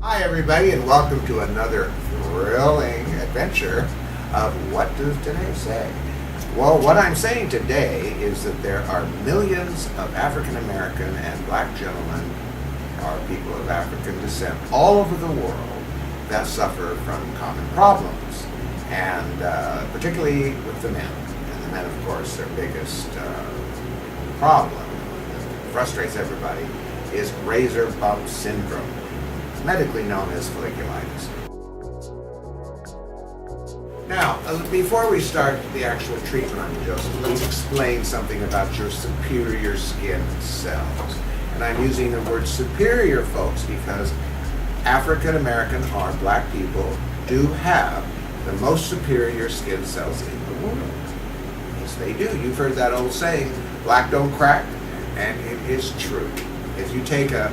Hi everybody, and welcome to another thrilling adventure of What Does Danné Say? Well, what I'm saying today is that there are millions of African American and black gentlemen, or people of African descent, all over the world that suffer from common problems, and particularly with the men. And the men, of course, their biggest problem that frustrates everybody is razor bump syndrome, medically known as folliculitis. Now, before we start the actual treatment on Joseph, let's explain something about your superior skin cells. And I'm using the word superior, folks, because African American or black people do have the most superior skin cells in the world. Yes, they do. You've heard that old saying, black don't crack, and it is true. If you take a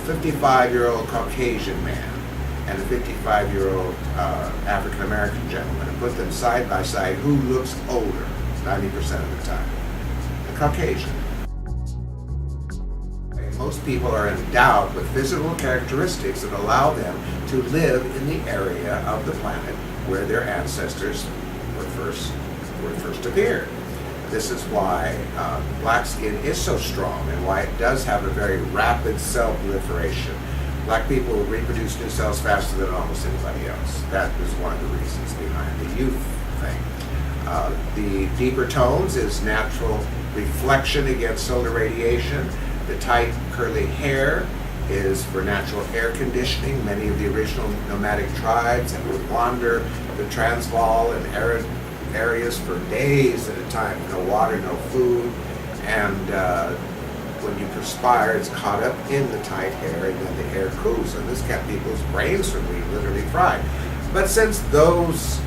55-year-old Caucasian man and a 55-year-old African American gentleman and put them side by side, who looks older 90% of the time? The Caucasian. Most people are endowed with physical characteristics that allow them to live in the area of the planet where their ancestors were first appeared. This is why black skin is so strong and why it does have a very rapid cell proliferation. Black people reproduce new cells faster than almost anybody else. That is one of the reasons behind the youth thing. The deeper tones is natural reflection against solar radiation. The tight curly hair is for natural air conditioning. Many of the original nomadic tribes that would wander the Transvaal and arid areas for days at a time, no water, no food, and when you perspire, it's caught up in the tight hair, and then the hair cools, and this kept people's brains from being literally fried. But since those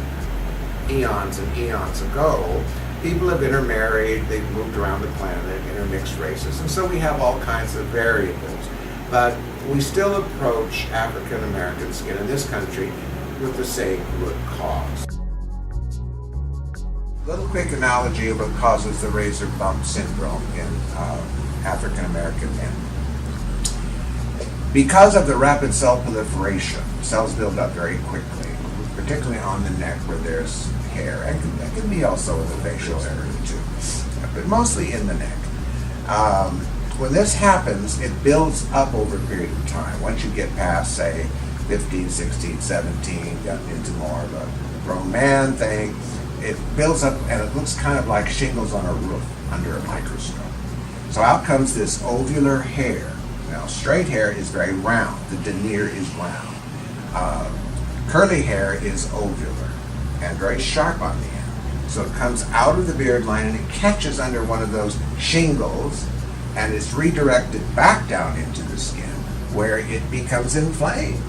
eons and eons ago, people have intermarried, they've moved around the planet, intermixed races, and so we have all kinds of variables. But we still approach African American skin in this country with the same root cause. A little quick analogy of what causes the razor bump syndrome in African American men. Because of the rapid cell proliferation, cells build up very quickly, particularly on the neck where there's hair, and that can be also in the facial area too, but mostly in the neck. When this happens, it builds up over a period of time. Once you get past, say, 15, 16, 17, gotten into more of a grown man thing, it builds up and it looks kind of like shingles on a roof under a microscope. So out comes this ovular hair. Now, straight hair is very round. The denier is round. Curly hair is ovular and very sharp on the end. So it comes out of the beard line and it catches under one of those shingles and it's redirected back down into the skin where it becomes inflamed.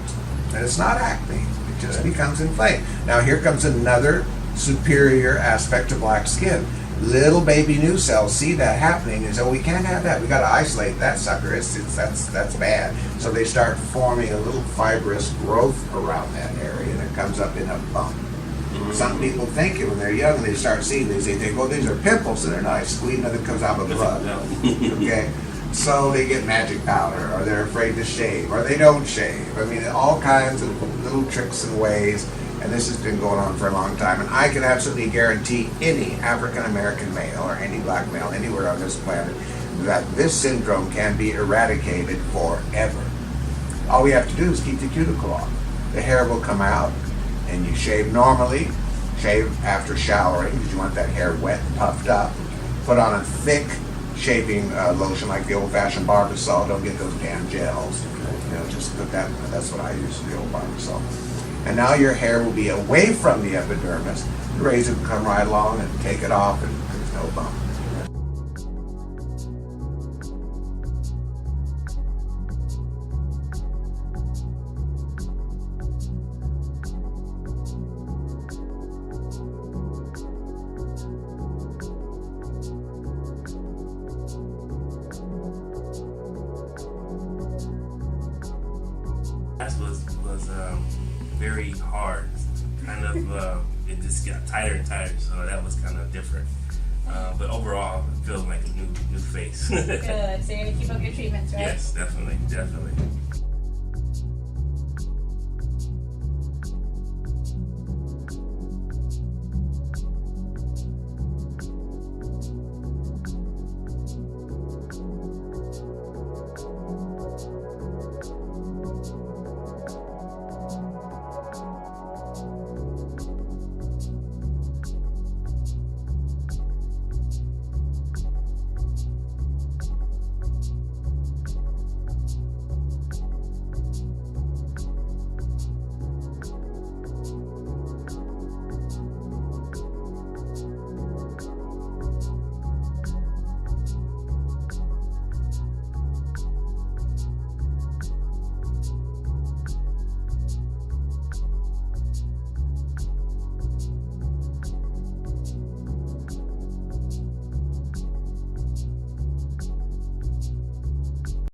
And it's not acne. It just becomes inflamed. Now, here comes another superior aspect of black skin. Little baby new cells see that happening and say, we can't have that. We got to isolate that sucker. That's bad. So they start forming a little fibrous growth around that area, and it comes up in a bump. Mm-hmm. Some people think it when they're young and they start seeing these. They think, oh, these are pimples, and they're not. Squeeze, nothing comes out of blood. Okay. So they get magic powder, or they're afraid to shave, or they don't shave. I mean, all kinds of little tricks and ways. And this has been going on for a long time. And I can absolutely guarantee any African American male or any black male anywhere on this planet that this syndrome can be eradicated forever. All we have to do is keep the cuticle off. The hair will come out, and you shave normally, shave after showering because you want that hair wet and puffed up. Put on a thick shaving lotion like the old-fashioned Barbasol. Don't get those damn gels. You know, just put that. That's what I use, the old Barbasol. And now your hair will be away from the epidermis. The razor will come right along and take it off, and there's no bump. Was very hard. Kind of, it just got tighter and tighter, so that was kind of different. But overall, it feels like a new face. Good. So you're gonna keep up your treatments, right? Yes, definitely.